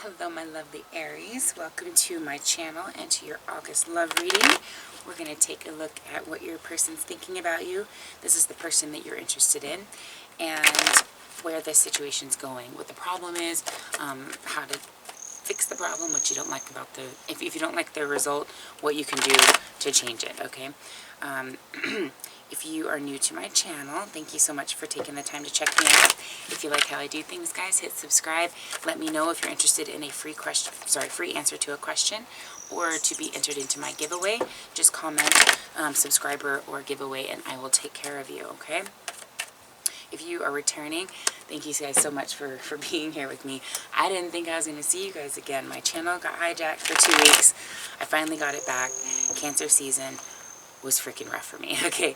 Hello my lovely Aries, welcome to my channel and to your August love reading. We're going to take a look at what your person's thinking about you. This is the person that you're interested in and where this situation's going, what the problem is, how to fix the problem, what you don't like about the, if you don't like the result, what you can do to change it, okay? If you are new to my channel, thank you so much for taking the time to check me out. If you like how I do things, guys, hit subscribe. Let me know if you're interested in a free answer to a question or to be entered into my giveaway. Just comment subscriber or giveaway and I will take care of you, okay? If you are returning, thank you guys so much for being here with me. I didn't think I was going to see you guys again. My channel got hijacked for 2 weeks. I finally got it back. Cancer season was freaking rough for me, okay?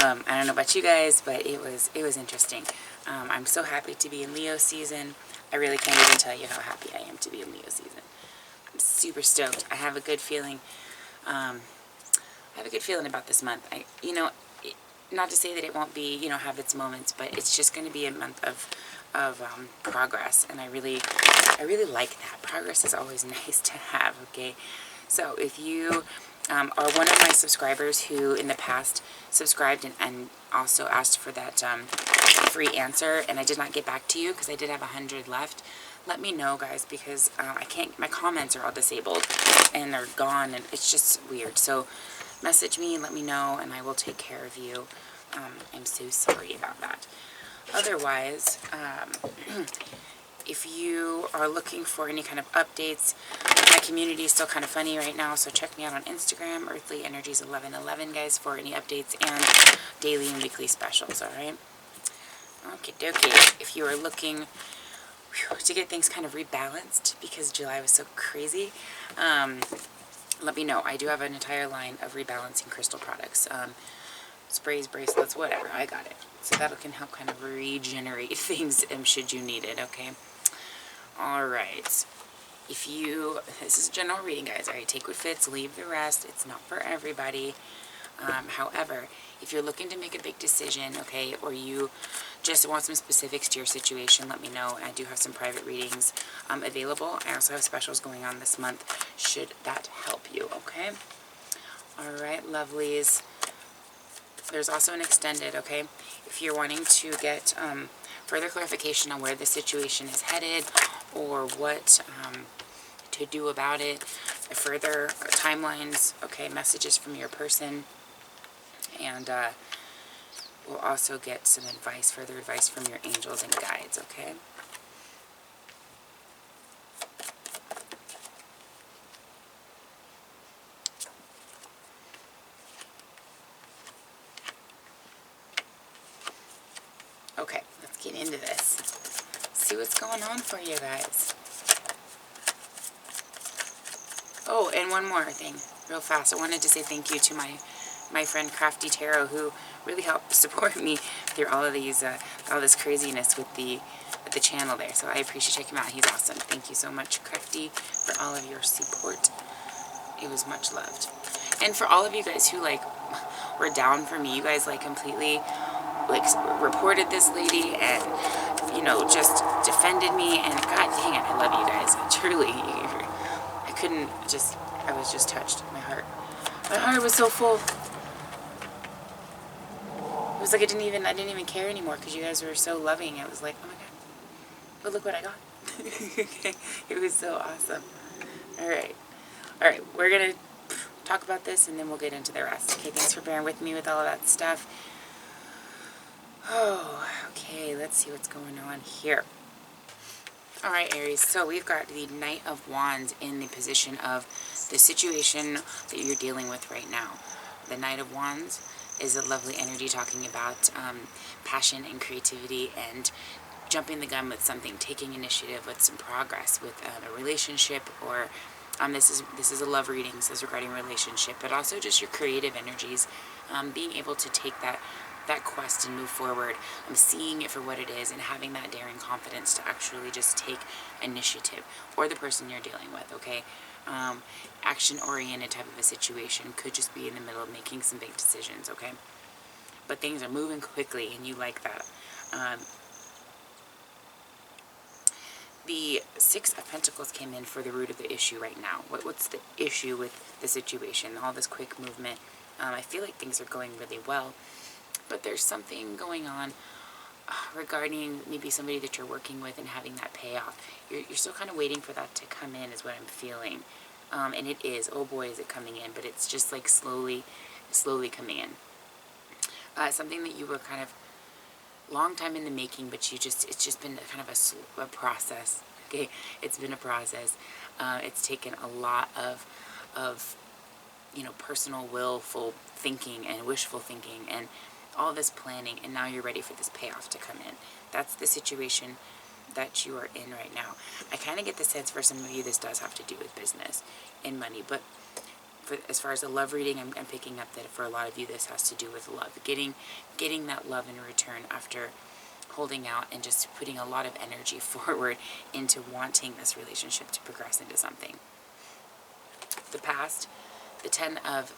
I don't know about you guys, but it was interesting. I'm so happy to be in Leo season. I really can't even tell you how happy I am to be in Leo season. I'm super stoked. I have a good feeling. About this month. Not to say that it won't be, have its moments, but it's just going to be a month of progress, and I really like that. Progress is always nice to have, okay? So if you are one of my subscribers who in the past subscribed and also asked for that free answer, and I did not get back to you because I did have 100 left, let me know, guys, because I can't, my comments are all disabled and they're gone and it's just weird. So message me and let me know and I will take care of you. I'm so sorry about that. Otherwise, if you are looking for any kind of updates, my community is still kind of funny right now, so check me out on Instagram, Earthly Energies 1111, guys, for any updates and daily and weekly specials, alright? Okay, dokie. If you are looking to get things kind of rebalanced because July was so crazy, let me know. I do have an entire line of rebalancing crystal products. Sprays, bracelets, whatever. I got it. So that can help kind of regenerate things should you need it, okay? Alright. This is a general reading, guys. Alright, take what fits, leave the rest. It's not for everybody. However, if you're looking to make a big decision, okay, or you just want some specifics to your situation, let me know. I do have some private readings available. I also have specials going on this month, should that help you, okay? Alright, lovelies. There's also an extended, okay? If you're wanting to get further clarification on where the situation is headed or what to do about it, further timelines, okay, messages from your person, and we'll also get some advice, further advice from your angels and guides, okay? Okay, let's get into this. See what's going on for you guys. Oh, and one more thing, real fast. I wanted to say thank you to my friend Crafty Tarot, who really helped support me through all of these, all this craziness with the channel there. So I appreciate checking him out. He's awesome. Thank you so much, Crafty, for all of your support. It was much loved. And for all of you guys who were down for me, you guys completely reported this lady and just defended me, and god dang it, I love you guys. Truly, I was just touched. My heart was so full. It was like I didn't even care anymore because you guys were so loving. It was like, oh my god, but look what I got. Okay, it was so awesome. All right, we're gonna talk about this and then we'll get into the rest. Okay, thanks for bearing with me with all of that stuff. Oh, okay, let's see what's going on here. Alright, Aries, so we've got the Knight of Wands in the position of the situation that you're dealing with right now. The Knight of Wands is a lovely energy talking about passion and creativity and jumping the gun with something, taking initiative with some progress with a relationship, or this is a love reading, says regarding relationship, but also just your creative energies, being able to take that quest and move forward. I'm seeing it for what it is and having that daring confidence to actually just take initiative, or the person you're dealing with, okay? Action-oriented type of a situation, could just be in the middle of making some big decisions, okay? But things are moving quickly and you like that. The Six of Pentacles came in for the root of the issue right now. What's the issue with the situation? All this quick movement. I feel like things are going really well, but there's something going on regarding maybe somebody that you're working with and having that payoff. You're still kind of waiting for that to come in is what I'm feeling. And it is. Oh boy, is it coming in. But it's just like slowly coming in. Something that you were kind of long time in the making, but it's just been kind of a process. Okay, it's been a process. It's taken a lot of personal willful thinking and wishful thinking and all this planning, and now you're ready for this payoff to come in. That's the situation that you are in right now. I kind of get the sense for some of you this does have to do with business and money, but as far as the love reading, I'm picking up that for a lot of you this has to do with love, getting that love in return after holding out and just putting a lot of energy forward into wanting this relationship to progress into something. The past, the Ten of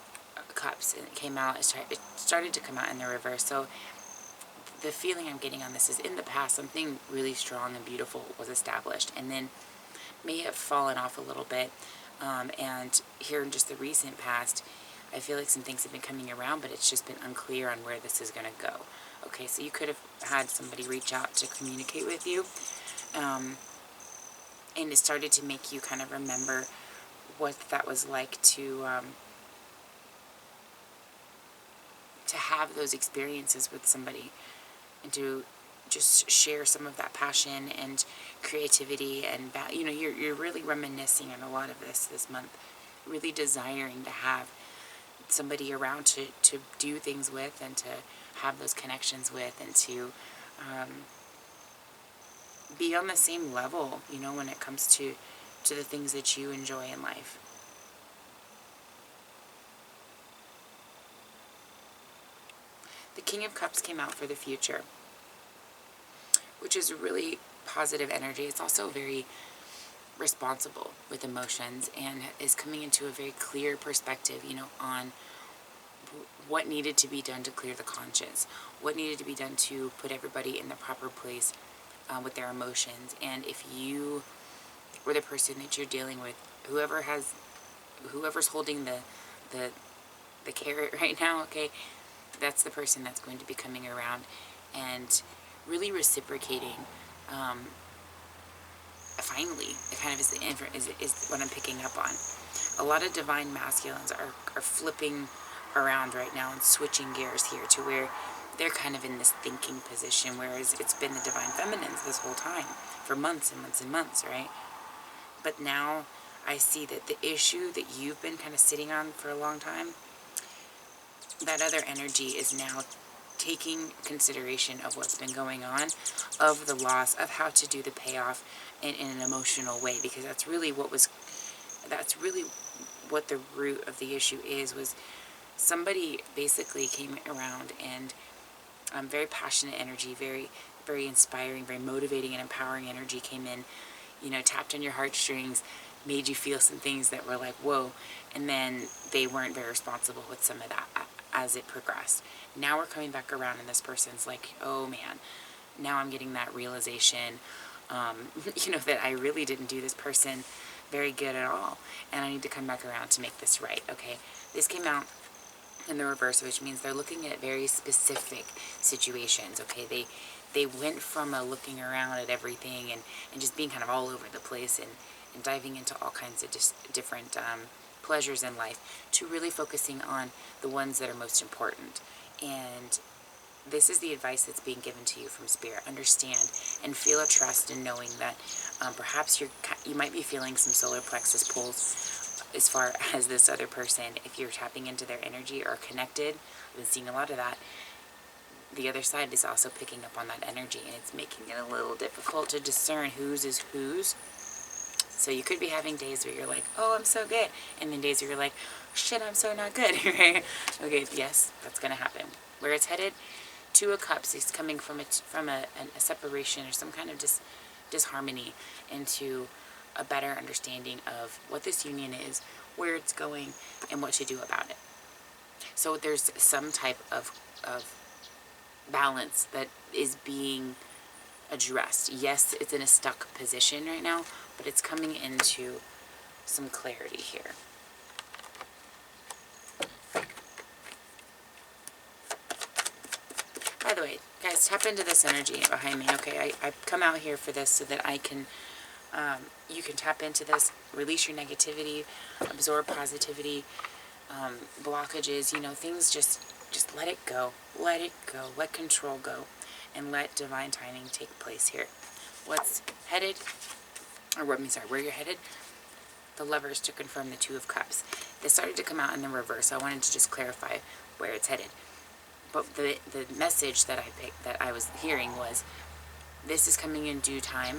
Cups, it came out, it started to come out in the reverse. So the feeling I'm getting on this is in the past something really strong and beautiful was established and then may have fallen off a little bit. And here in just the recent past, I feel like some things have been coming around, but it's just been unclear on where this is going to go. Okay, so you could have had somebody reach out to communicate with you, and it started to make you kind of remember what that was like to have those experiences with somebody and to just share some of that passion and creativity and you're really reminiscing on a lot of this month, really desiring to have somebody around to do things with and to have those connections with and to be on the same level, when it comes to the things that you enjoy in life. The King of Cups came out for the future, which is really positive energy. It's also very responsible with emotions and is coming into a very clear perspective, on what needed to be done to clear the conscience, what needed to be done to put everybody in the proper place with their emotions. And if you were the person that you're dealing with, whoever's holding the carrot right now, okay, that's the person that's going to be coming around and really reciprocating. Finally, it kind of is what I'm picking up on. A lot of divine masculines are flipping around right now and switching gears here to where they're kind of in this thinking position, whereas it's been the divine feminines this whole time for months and months and months, right? But now I see that the issue that you've been kind of sitting on for a long time, that other energy is now taking consideration of what's been going on, of the loss, of how to do the payoff in an emotional way, because that's really what the root of the issue was somebody basically came around and very passionate energy, very, very inspiring, very motivating and empowering energy came in, tapped on your heartstrings, made you feel some things that were like, whoa, and then they weren't very responsible with some of that as it progressed. Now we're coming back around and this person's like, oh man, now I'm getting that realization, that I really didn't do this person very good at all, and I need to come back around to make this right. Okay, this came out in the reverse, which means they're looking at very specific situations. Okay, they went from looking around at everything and just being kind of all over the place and diving into all kinds of different pleasures in life to really focusing on the ones that are most important. And this is the advice that's being given to you from Spirit. Understand and feel a trust in knowing that perhaps you might be feeling some solar plexus pulls as far as this other person. If you're tapping into their energy or connected, I've been seeing a lot of that. The other side is also picking up on that energy, and it's making it a little difficult to discern whose is whose. So you could be having days where you're like, oh, I'm so good, and then days where you're like, shit, I'm so not good. Right? Okay, yes, that's going to happen. Where it's headed, Two of Cups is coming from a separation or some kind of disharmony into a better understanding of what this union is, where it's going, and what to do about it. So there's some type of balance that is being addressed. Yes, it's in a stuck position right now, but it's coming into some clarity here. By the way, guys, tap into this energy behind me, okay? I come out here for this so that I can, you can tap into this, release your negativity, absorb positivity, blockages, you know, things just let it go. Let it go. Let control go. And let divine timing take place here. What's headed, or what, where you're headed? The Lovers to confirm the Two of Cups. This started to come out in the reverse, so I wanted to just clarify where it's headed. But the message that I was hearing was, this is coming in due time,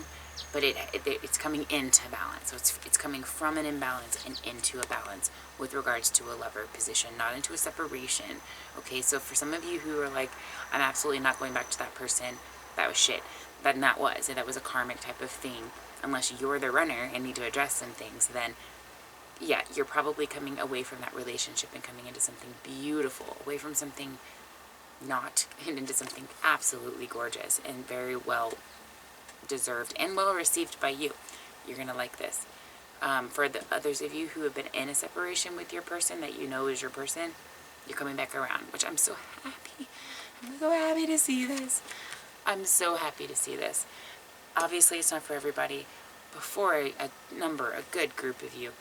but it's coming into balance. So it's coming from an imbalance and into a balance with regards to a lover position, not into a separation. Okay, so for some of you who are like, I'm absolutely not going back to that person, that was shit. That was a karmic type of thing. Unless you're the runner and need to address some things, then yeah, you're probably coming away from that relationship and coming into something beautiful, away from something not, and into something absolutely gorgeous and very well deserved and well received by you. You're going to like this. For the others of you who have been in a separation with your person that you know is your person, you're coming back around, which I'm so happy. I'm so happy to see this. I'm so happy to see this. Obviously, it's not for everybody, but for a good group of you,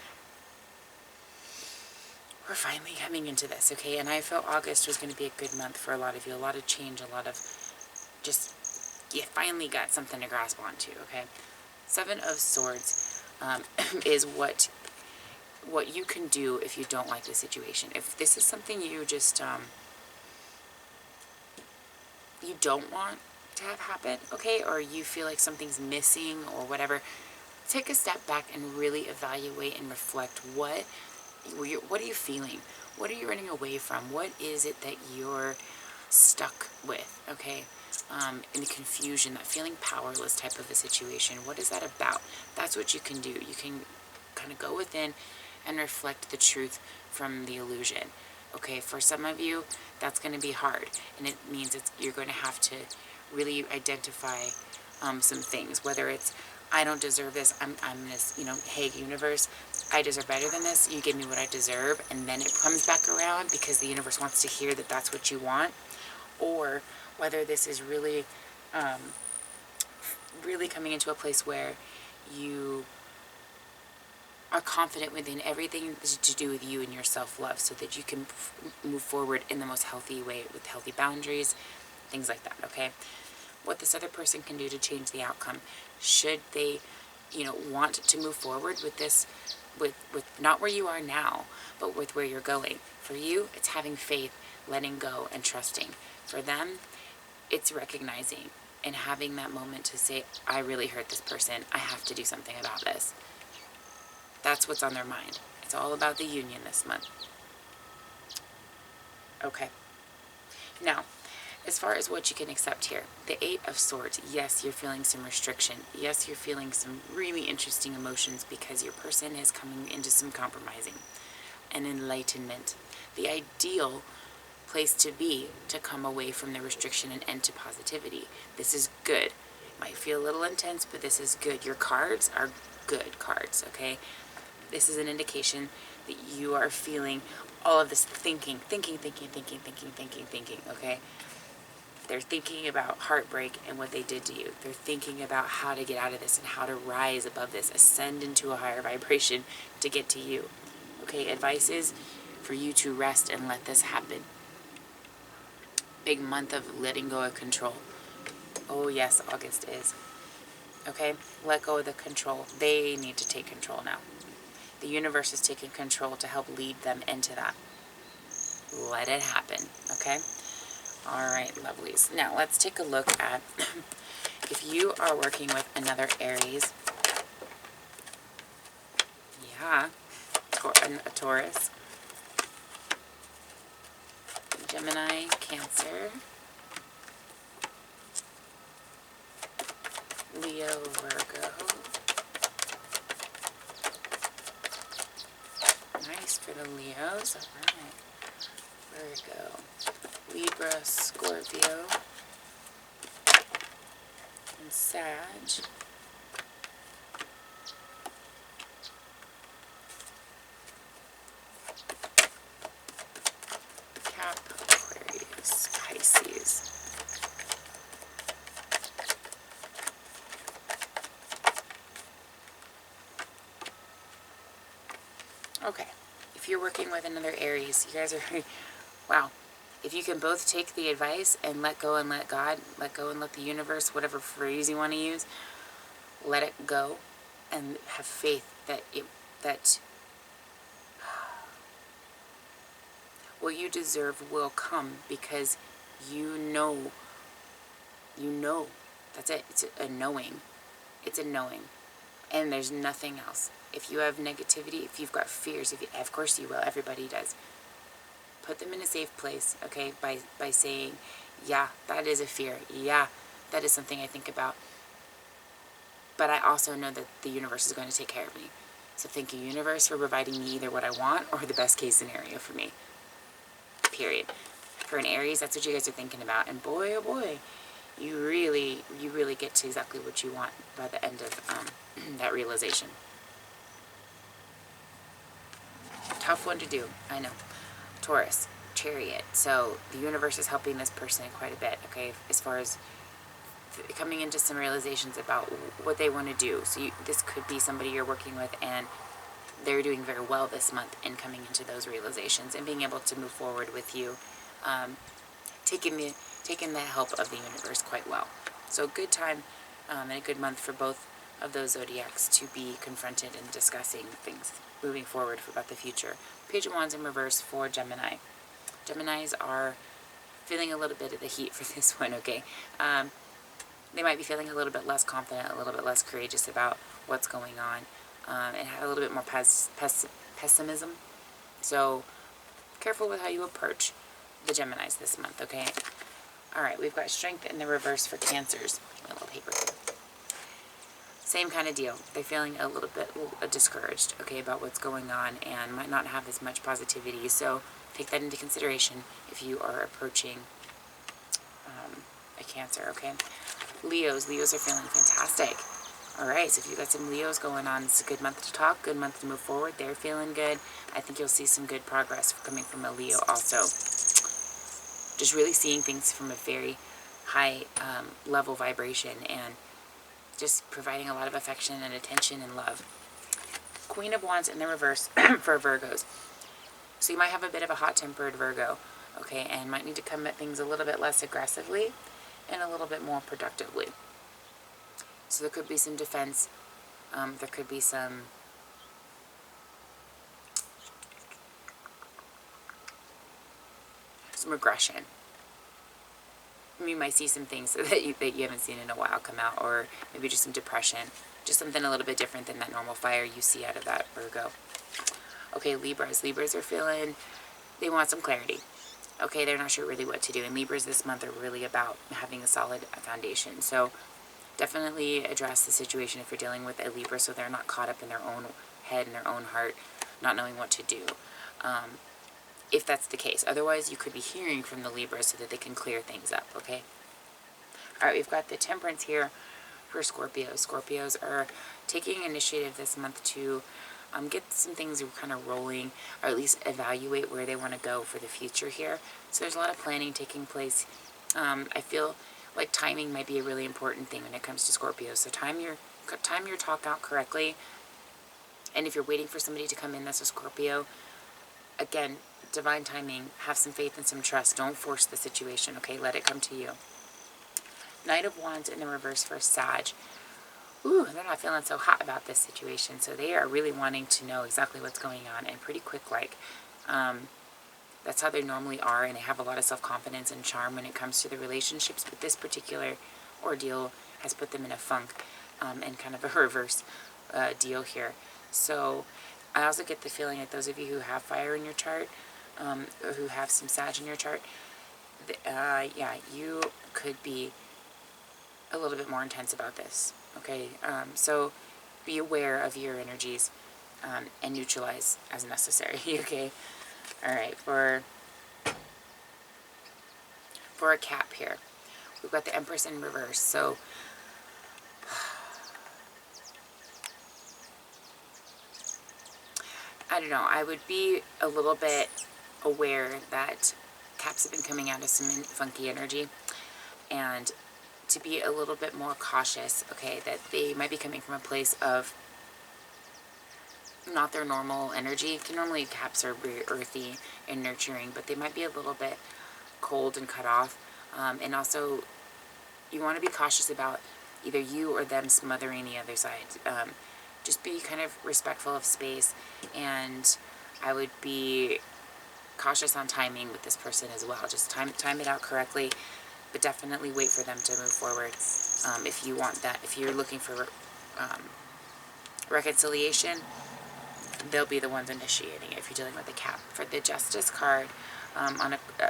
we're finally coming into this, okay? And I felt August was going to be a good month for a lot of you. A lot of change, a lot of just, you finally got something to grasp onto, okay? Seven of Swords is what you can do if you don't like the situation. If this is something you just, you don't want to have happen, okay? Or you feel like something's missing or whatever, take a step back and really evaluate and reflect what are you feeling? What are you running away from? What is it that you're stuck with, okay? In the confusion, that feeling powerless type of a situation. What is that about? That's what you can do. You can kind of go within and reflect the truth from the illusion. Okay, for some of you, that's going to be hard. And it means you're going to have to really identify some things. Whether it's, I don't deserve this, I'm this, hey, universe, I deserve better than this, you give me what I deserve, and then it comes back around because the universe wants to hear that that's what you want. Or whether this is really, really coming into a place where you are confident within everything to do with you and your self-love so that you can move forward in the most healthy way with healthy boundaries, things like that, okay? What this other person can do to change the outcome, should they, want to move forward with this, with not where you are now, but with where you're going. For you, it's having faith, letting go, and trusting. For them, it's recognizing and having that moment to say, I really hurt this person. I have to do something about this. That's what's on their mind. It's all about the union this month. Okay. Now, as far as what you can accept here, the Eight of Swords, yes, you're feeling some restriction. Yes, you're feeling some really interesting emotions because your person is coming into some compromising and enlightenment. The ideal place to be to come away from the restriction and into positivity. This is good. It might feel a little intense, but this is good. Your cards are good cards, okay? This is an indication that you are feeling all of this thinking, okay? They're thinking about heartbreak and what they did to you. They're thinking about how to get out of this and how to rise above this, ascend into a higher vibration to get to you. Okay, advice is for you to rest and let this happen. Big month of letting go of control. Oh yes, August is. Okay, let go of the control. They need to take control now. The universe is taking control to help lead them into that. Let it happen, okay? All right, lovelies. Now, let's take a look at if you are working with another Aries. Yeah, a Taurus, Gemini, Cancer, Leo, Virgo. Nice for the Leos. All right. Virgo, Libra, Scorpio, and Sag. Cap, Aquarius, Pisces. Okay, if you're working with another Aries, you guys are, wow. If you can both take the advice and let go and let God, let go and let the universe, whatever phrase you want to use, let it go and have faith that what you deserve will come, because you know, that's it. It's a knowing. It's a knowing. And there's nothing else. If you have negativity, if you've got fears, of course you will, everybody does. Put them in a safe place, okay, by saying, yeah, that is a fear. Yeah, that is something I think about. But I also know that the universe is going to take care of me. So thank you, universe, for providing me either what I want or the best case scenario for me. Period. For an Aries, that's what you guys are thinking about. And boy, oh boy, you really get to exactly what you want by the end of that realization. Tough one to do, I know. Taurus, Chariot. So the universe is helping this person quite a bit, okay, as far as coming into some realizations about what they want to do. So this could be somebody you're working with and they're doing very well this month and coming into those realizations and being able to move forward with you, taking the help of the universe quite well. So good time and a good month for both of those zodiacs to be confronted and discussing things moving forward about the future. Page of Wands in reverse for Gemini. Geminis are feeling a little bit of the heat for this one, okay? They might be feeling a little bit less confident, a little bit less courageous about what's going on, and have a little bit more pessimism. So careful with how you approach the Geminis this month, okay? All right, we've got Strength in the reverse for Cancers. Give me a little paper here. Same kind of deal. They're feeling a little bit discouraged, okay, about what's going on and might not have as much positivity. So take that into consideration if you are approaching a Cancer, okay? Leos are feeling fantastic. All right, so if you've got some Leos going on, it's a good month to talk, good month to move forward. They're feeling good. I think you'll see some good progress coming from a Leo also. Just really seeing things from a very high level vibration and just providing a lot of affection and attention and love. Queen of Wands in the reverse for Virgos. So you might have a bit of a hot-tempered Virgo, okay, and might need to come at things a little bit less aggressively and a little bit more productively. So there could be some defense. There could be some aggression. You might see some things that you haven't seen in a while come out, or maybe just some depression, just something a little bit different than that normal fire you see out of that Virgo. Okay, Libras are feeling, they want some clarity. Okay, they're not sure really what to do, and Libras this month are really about having a solid foundation. So definitely address the situation if you're dealing with a Libra, so they're not caught up in their own head and their own heart, not knowing what to do. If that's the case. Otherwise, you could be hearing from the Libras so that they can clear things up, okay? All right, we've got the Temperance here for Scorpios. Scorpios are taking initiative this month to get some things kind of rolling, or at least evaluate where they want to go for the future here. So there's a lot of planning taking place. I feel like timing might be a really important thing when it comes to Scorpios. So time your talk out correctly. And if you're waiting for somebody to come in that's a Scorpio, again, divine timing, have some faith and some trust. Don't force the situation, okay? Let it come to you. Knight of Wands in the reverse for Sag. Ooh, they're not feeling so hot about this situation, so they are really wanting to know exactly what's going on, and pretty quick, like, that's how they normally are, and they have a lot of self-confidence and charm when it comes to the relationships, but this particular ordeal has put them in a funk, and kind of a reverse deal here. So I also get the feeling that those of you who have fire in your chart, or who have some Sag in your chart, yeah, you could be a little bit more intense about this, okay? So be aware of your energies, and neutralize as necessary, okay? All right, for a Cap here, we've got the Empress in reverse. So I don't know, I would be a little bit aware that Caps have been coming out of some funky energy, and to be a little bit more cautious, okay, that they might be coming from a place of not their normal energy. Normally Caps are very earthy and nurturing, but they might be a little bit cold and cut off. And also, you want to be cautious about either you or them smothering the other side. Just be kind of respectful of space, and I would be cautious on timing with this person as well. Just time it out correctly, but definitely wait for them to move forward. If you want that, if you're looking for reconciliation, they'll be the ones initiating it. If you're dealing with a Cap, for the Justice card,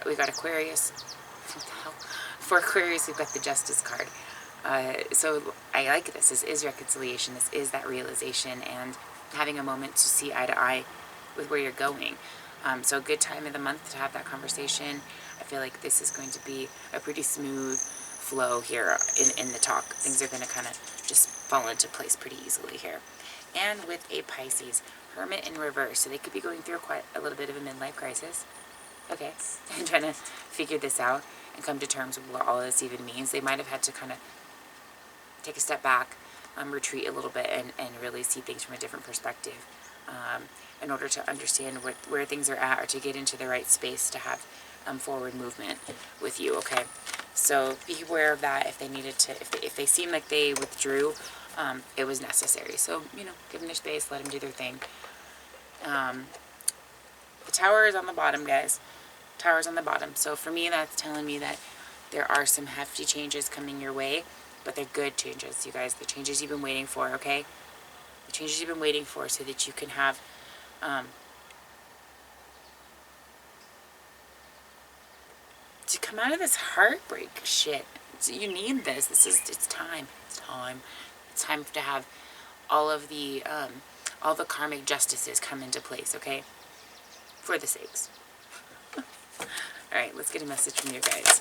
we got Aquarius. What the hell? For Aquarius, we've got the Justice card. So I like this. This is reconciliation. This is that realization and having a moment to see eye to eye with where you're going. So a good time of the month to have that conversation. I feel like this is going to be a pretty smooth flow here in the talk. Things are going to kind of just fall into place pretty easily here. And with a Pisces, Hermit in reverse. So they could be going through quite a little bit of a midlife crisis. Okay. And trying to figure this out and come to terms with what all this even means. They might have had to kind of take a step back, retreat a little bit, and really see things from a different perspective in order to understand where things are at, or to get into the right space to have forward movement with you, okay? So be aware of that. If they needed to, if they seem like they withdrew, it was necessary. So, give them their space, let them do their thing. The Tower is on the bottom, guys. Tower's on the bottom. So for me, that's telling me that there are some hefty changes coming your way, but they're good changes, you guys. The changes you've been waiting for, okay? The changes you've been waiting for, so that you can have to come out of this heartbreak shit. So you need this. It's time. It's time. It's time to have all the karmic justices come into place, okay? For the sakes. Alright, let's get a message from you guys.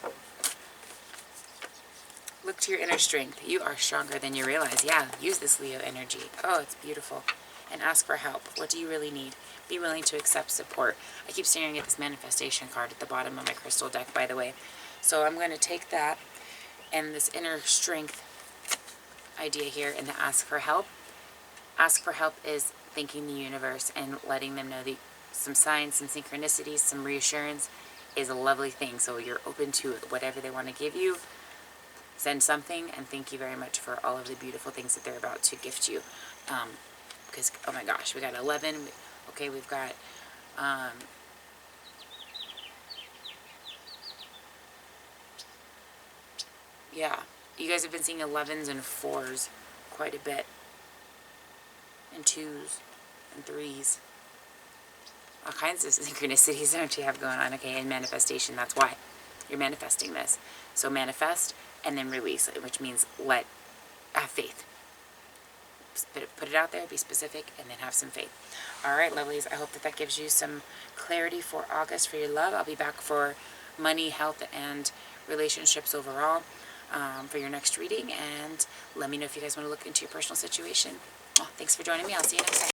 Look to your inner strength. You are stronger than you realize. Yeah, use this Leo energy. Oh, it's beautiful. And ask for help. What do you really need? Be willing to accept support. I keep staring at this manifestation card at the bottom of my crystal deck, by the way. So I'm going to take that and this inner strength idea here and ask for help. Ask for help is thanking the universe and letting them know that some signs, some synchronicities, some reassurance is a lovely thing. So you're open to whatever they want to give you. Send something, and thank you very much for all of the beautiful things that they're about to gift you. Because, oh my gosh, we got 11. Okay, we've got, yeah, you guys have been seeing 11s and 4s quite a bit. And 2s and 3s. All kinds of synchronicities don't you have going on, okay, in manifestation. That's why you're manifesting this. So manifest and then release, which means have faith. Put it out there, be specific, and then have some faith. All right, lovelies, I hope that gives you some clarity for August for your love. I'll be back for money, health, and relationships overall for your next reading, and let me know if you guys want to look into your personal situation. Well, thanks for joining me. I'll see you next time.